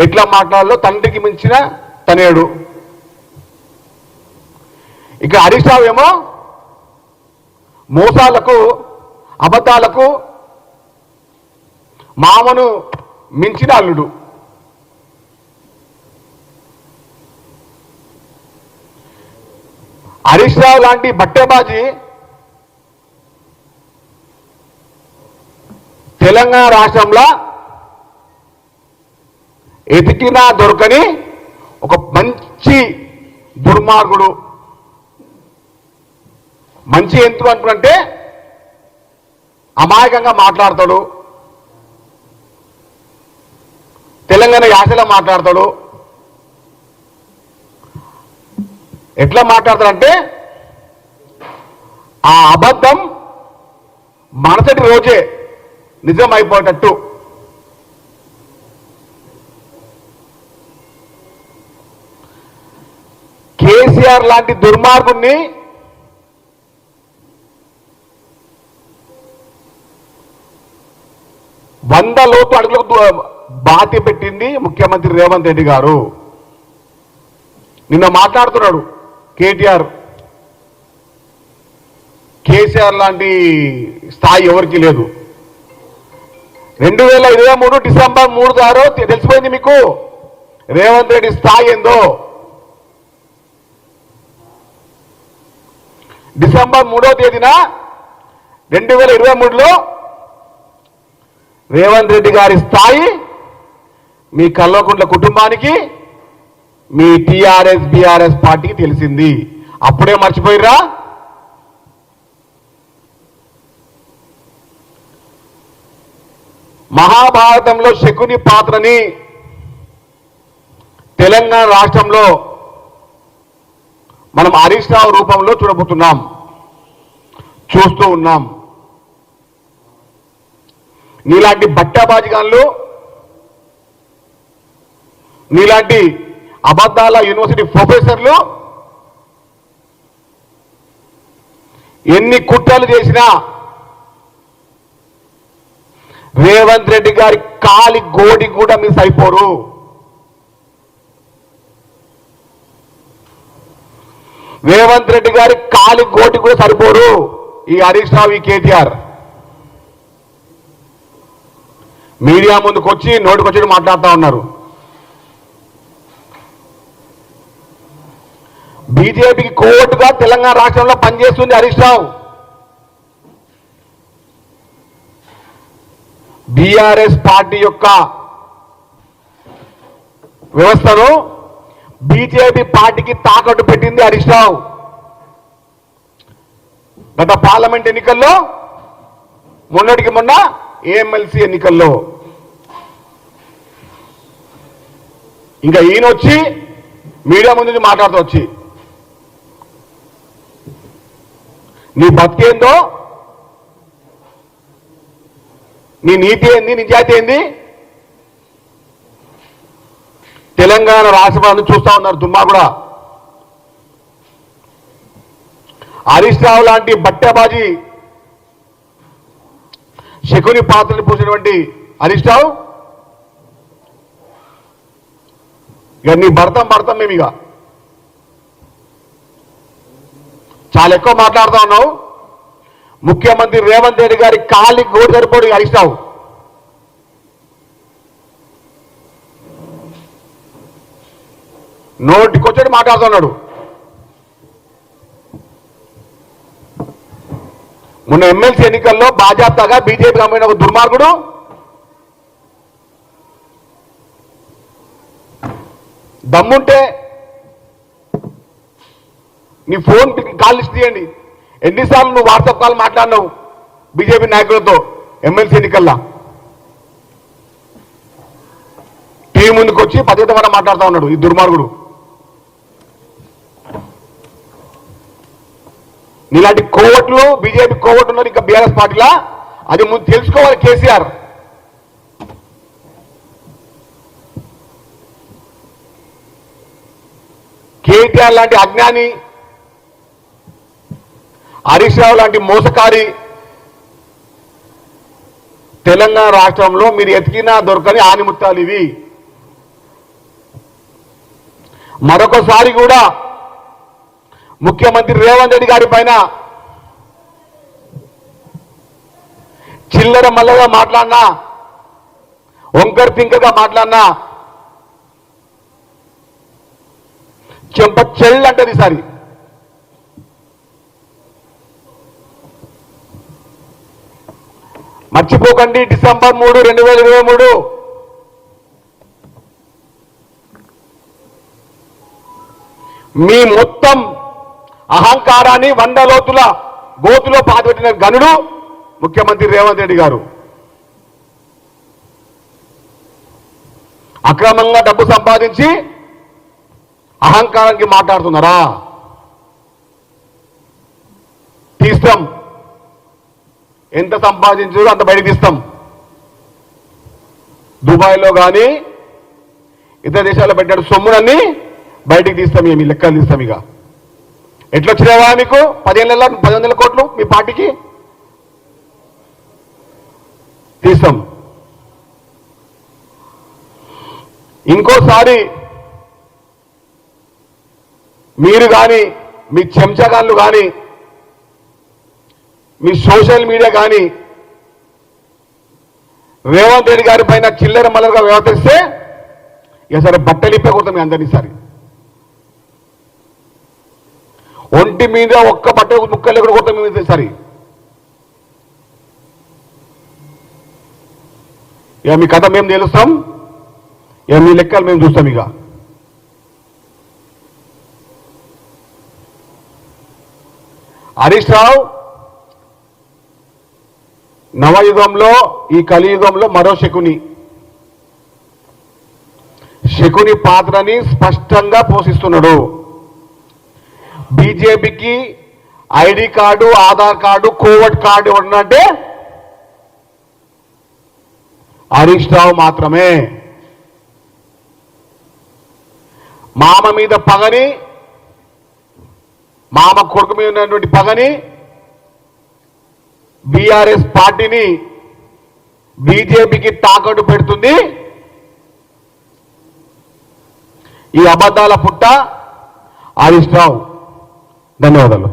ఎట్లా మాట్లాడాలో తండ్రికి మించిన తనేడు. ఇక హరీష్ రావు ఏమో మోసాలకు అబద్ధాలకు మామను మించిన అల్లుడు. హరీష్ రావు లాంటి బట్టేబాజీ తెలంగాణ రాష్ట్రంలో ఎతికినా దొరకని ఒక మంచి దుర్మార్గుడు. మంచి ఎందుకు అంటుంటే అమాయకంగా మాట్లాడతాడు, తెలంగాణ యాసలో మాట్లాడతాడు. ఎట్లా మాట్లాడతాడంటే ఆ అబద్ధం మరుసటి రోజే నిజం అయిపోయేటట్టు. కేసీఆర్ లాంటి దుర్మార్గుణ్ణి వంద లోతు అడుగులకు బాధ్య పెట్టింది ముఖ్యమంత్రి రేవంత్ రెడ్డి గారు. నిన్న మాట్లాడుతున్నాడు కేటీఆర్, కేసీఆర్ లాంటి స్థాయి ఎవరికి లేదు. 2023 డిసెంబర్ 3 తెలిసిపోయింది మీకు రేవంత్ రెడ్డి స్థాయి ఏందో. డిసెంబర్ 3వ తేదీన 2023లో రేవంత్ రెడ్డి గారి స్థాయి మీ కల్వకుంట్ల కుటుంబానికి, మీ టీఆర్ఎస్ బీఆర్ఎస్ పార్టీకి తెలిసింది. అప్పుడే మర్చిపోయిరా? మహాభారతంలో శకుని పాత్రని తెలంగాణ రాష్ట్రంలో మనం హరీష్ రావు రూపంలో చూడబోతున్నాం, చూస్తూ ఉన్నాం. నీలాంటి బట్టాబాజిగాన్లు, నీలాంటి అబద్ధాల యూనివర్సిటీ ప్రొఫెసర్లు ఎన్ని కుట్రలు చేసినా రేవంత్ రెడ్డి గారి కాలి గోడి కూడా మిస్ అయిపోరు. రేవంత్ రెడ్డి గారి కాలి గోటి కూడా సరిపోరు ఈ హరీష్ రావు, ఈ కేటీఆర్. మీడియా ముందుకు వచ్చి నోటికొచ్చి మాట్లాడుతూ ఉన్నారు. బీజేపీకి కోర్టుగా తెలంగాణ రాష్ట్రంలో పనిచేస్తుంది హరీష్ రావు. బీఆర్ఎస్ పార్టీ యొక్క వ్యవస్థను బీజేపీ పార్టీకి తాకట్టు పెట్టింది హరీష్ రావు. గత పార్లమెంట్ ఎన్నికల్లో, మొన్నటికి మొన్న ఏఎంఎల్సీ ఎన్నికల్లో. ఇంకా ఈయన వచ్చి మీడియా ముందు మాట్లాడుతూ వచ్చి నీ బతికేందో, నీ నీతి ఏంది, నిజాయితీ ఏంది, తెలంగాణ రాష్ట్రాన్ని చూస్తా ఉన్నారు దుర్మార్గుడా. హరీష్ రావు లాంటి బట్టబాజీ శకుని పాత్రని పూసినటువంటి హరీష్ రావు, ఇక నీ భర్తం మేము ఇక చాలా ఎక్కువ మాట్లాడుతూ ఉన్నావు. ముఖ్యమంత్రి రేవంత్ రెడ్డి గారి కాలి గోడు సరిపోడు హరీష్ రావు. నోటికొచ్చాడు మాట్లాడుతున్నాడు. మొన్న ఎమ్మెల్సీ ఎన్నికల్లో బాజాప్తాగా బీజేపీ అమ్మిన ఒక దుర్మార్గుడు దమ్ముంటే నీ ఫోన్ కాల్ లిస్ట్ తీయండి. ఎన్నిసార్లు నువ్వు వాట్సాప్ కాల్ మాట్లాడినావు బీజేపీ నాయకులతో ఎమ్మెల్సీ ఎన్నికల్లా? టీవీ ముందుకు వచ్చి పద్ధతి వల్ల మాట్లాడుతూ ఉన్నాడు ఈ దుర్మార్గుడు. నీలాంటి కోవట్లు, బీజేపీ కోవట్లు ఉన్నారు ఇంకా బీఆర్ఎస్ పార్టీలా. అది ముందు తెలుసుకోవాలి కేసీఆర్. కేటీఆర్ లాంటి అజ్ఞాని, హరీష్ రావు లాంటి మోసకారి తెలంగాణ రాష్ట్రంలో మీరు ఎతికినా దొరకని ఆనిముత్తాలు ఇవి. మరొకసారి కూడా ముఖ్యమంత్రి రేవంత్ రెడ్డి గారి పైన చిల్లర మల్లగా మాట్లాడినా, వంకర్ తింకగా మాట్లాడినా చెంప చెల్లంటది సరి. మర్చిపోకండి, డిసెంబర్ 3, 2023 మీ మొత్తం అహంకారాన్ని 100 లోతుల గోతులో పాతిపెట్టిన గనుడు ముఖ్యమంత్రి రేవంత్ రెడ్డి గారు. అక్రమంగా డబ్బు సంపాదించి అహంకారానికి మాట్లాడుతున్నారా? తీస్తాం, ఎంత సంపాదించారో అంత బయటకు తీస్తాం. దుబాయ్లో కానీ ఇతర దేశాల్లో పెట్టాడు సొమ్మునన్నీ బయటికి తీస్తాం. మేము లెక్కలు తీస్తాం. ఇక ఎట్లొచ్చినావా మీకు 15 కోట్లు మీ పార్టీకి? తీస్తాం. ఇంకోసారి మీరు కానీ, మీ చెంచగాళ్ళు కానీ, మీ సోషల్ మీడియా కానీ రేవంత్ రెడ్డి గారి పైన చిల్లర మల్లరగా వ్యవహరిస్తే ఇక సరే బట్టలు ఇప్పే కొడతాం మీ అందరినీ. సరే ఒంటి మీద ఒక్క బట్ట ముక్కలు ఎక్కడ కొడతాం మేము. సరే ఇక మీ కథ మేము తెలుస్తాం, ఇక మీ లెక్కలు మేము చూస్తాం. ఇక హరీష్ రావు నవయుగంలో, ఈ కలియుగంలో మరో శకుని పాత్రని స్పష్టంగా పోషిస్తున్నాడు. బీజేపీకి ID card, Aadhaar card, Covid card ఉన్నట్టే హరీష్ రావు మాత్రమే. మామ మీద పగని, మామ కొడుకు మీద ఉన్నటువంటి పగని బీఆర్ఎస్ పార్టీని బీజేపీకి తాకట్టు పెడుతుంది ఈ అబద్ధాల పుట్ట హరీష్ రావు. ధన్యవాదాలు.